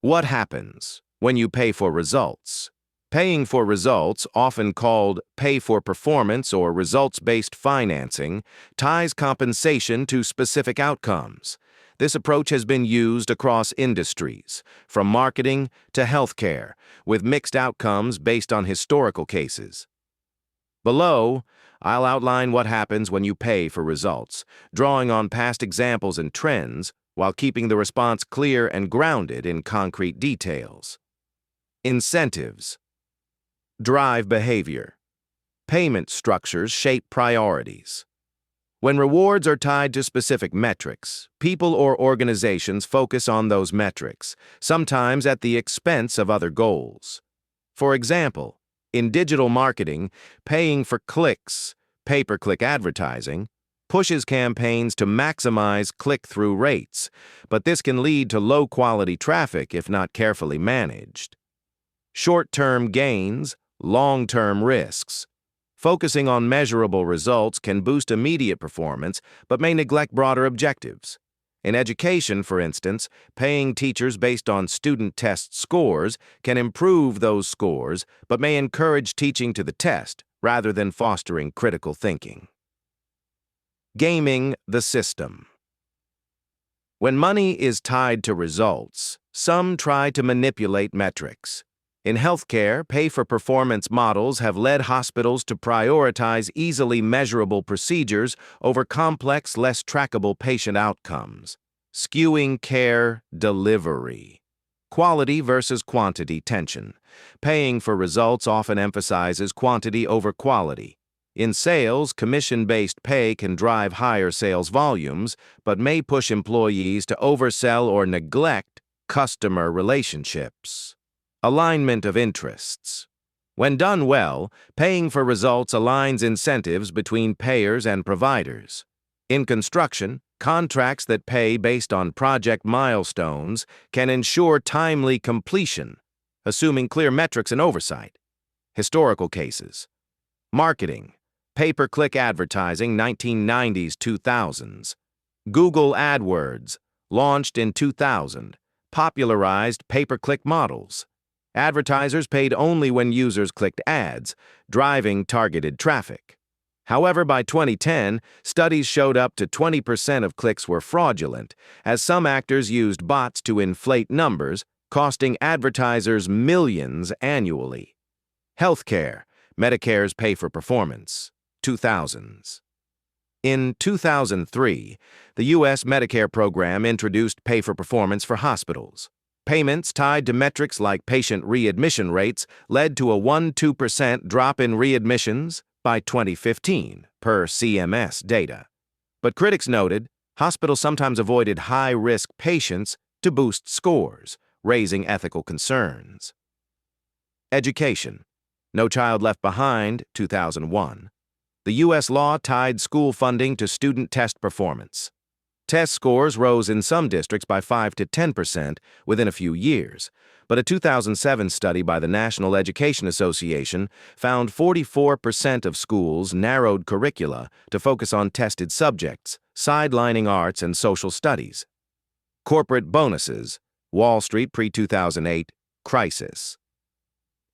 What happens when you pay for results? Paying for results, often called pay for performance or results-based financing, ties compensation to specific outcomes. This approach has been used across industries, from marketing to healthcare, with mixed outcomes based on historical cases. Below, I'll outline what happens when you pay for results, drawing on past examples and trends, while keeping the response clear and grounded in concrete details. Incentives drive behavior. Payment structures shape priorities. When rewards are tied to specific metrics, people or organizations focus on those metrics, sometimes at the expense of other goals. For example, in digital marketing, paying for clicks, pay-per-click advertising, pushes campaigns to maximize click-through rates, but this can lead to low-quality traffic if not carefully managed. Short-term gains, long-term risks. Focusing on measurable results can boost immediate performance, but may neglect broader objectives. In education, for instance, paying teachers based on student test scores can improve those scores, but may encourage teaching to the test rather than fostering critical thinking. Gaming the system. When money is tied to results, some try to manipulate metrics. In healthcare, pay-for-performance models have led hospitals to prioritize easily measurable procedures over complex, less trackable patient outcomes, skewing care delivery. Quality versus quantity tension. Paying for results often emphasizes quantity over quality. In sales, commission-based pay can drive higher sales volumes, but may push employees to oversell or neglect customer relationships. Alignment of interests. When done well, paying for results aligns incentives between payers and providers. In construction, contracts that pay based on project milestones can ensure timely completion, assuming clear metrics and oversight. Historical cases. Marketing. Pay-per-click advertising, 1990s-2000s. Google AdWords, launched in 2000, popularized pay-per-click models. Advertisers paid only when users clicked ads, driving targeted traffic. However, by 2010, studies showed up to 20% of clicks were fraudulent, as some actors used bots to inflate numbers, costing advertisers millions annually. Healthcare. Medicare's pay-for-performance. 2000s. In 2003, the U.S. Medicare program introduced pay-for-performance for hospitals. Payments tied to metrics like patient readmission rates led to a 1–2% drop in readmissions by 2015, per CMS data. But critics noted hospitals sometimes avoided high-risk patients to boost scores, raising ethical concerns. Education. No Child Left Behind, 2001. The U.S. law tied school funding to student test performance. Test scores rose in some districts by 5 to 10% within a few years, but a 2007 study by the National Education Association found 44% of schools narrowed curricula to focus on tested subjects, sidelining arts and social studies. Corporate bonuses. Wall Street pre-2008 crisis.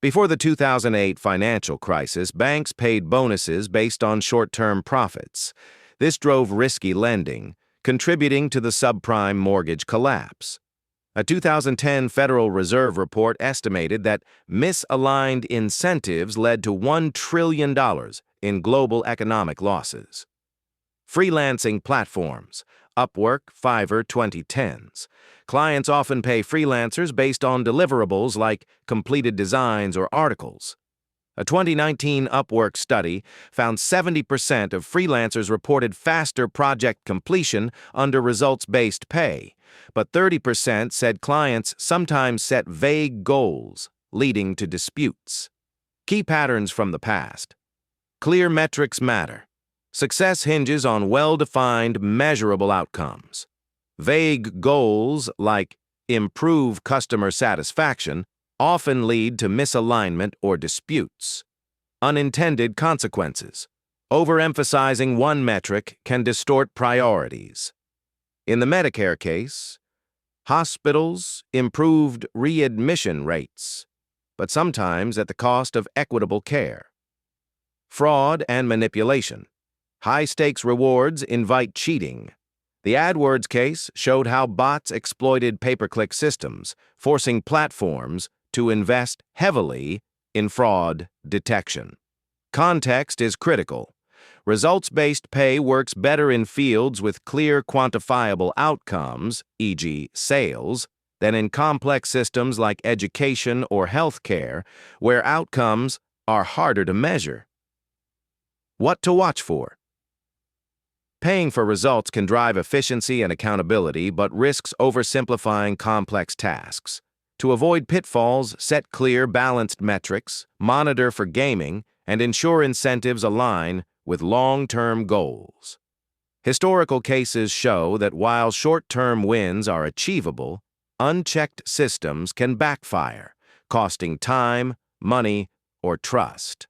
Before the 2008 financial crisis, banks paid bonuses based on short-term profits. This drove risky lending, contributing to the subprime mortgage collapse. A 2010 Federal Reserve report estimated that misaligned incentives led to $1 trillion in global economic losses. Freelancing platforms. Upwork, Fiverr, 2010s. Clients often pay freelancers based on deliverables like completed designs or articles. A 2019 Upwork study found 70% of freelancers reported faster project completion under results-based pay, but 30% said clients sometimes set vague goals, leading to disputes. Key patterns from the past. Clear metrics matter. Success hinges on well-defined, measurable outcomes. Vague goals, like improve customer satisfaction, often lead to misalignment or disputes. Unintended consequences. Overemphasizing one metric can distort priorities. In the Medicare case, Hospitals improved readmission rates, but sometimes at the cost of equitable care. Fraud and manipulation. High-stakes rewards invite cheating. The AdWords case showed how bots exploited pay-per-click systems, forcing platforms to invest heavily in fraud detection. Context is critical. Results-based pay works better in fields with clear quantifiable outcomes, e.g., sales, than in complex systems like education or healthcare, where outcomes are harder to measure. What to watch for? Paying for results can drive efficiency and accountability, but risks oversimplifying complex tasks. To avoid pitfalls, set clear, balanced metrics, monitor for gaming, and ensure incentives align with long-term goals. Historical cases show that while short-term wins are achievable, unchecked systems can backfire, costing time, money, or trust.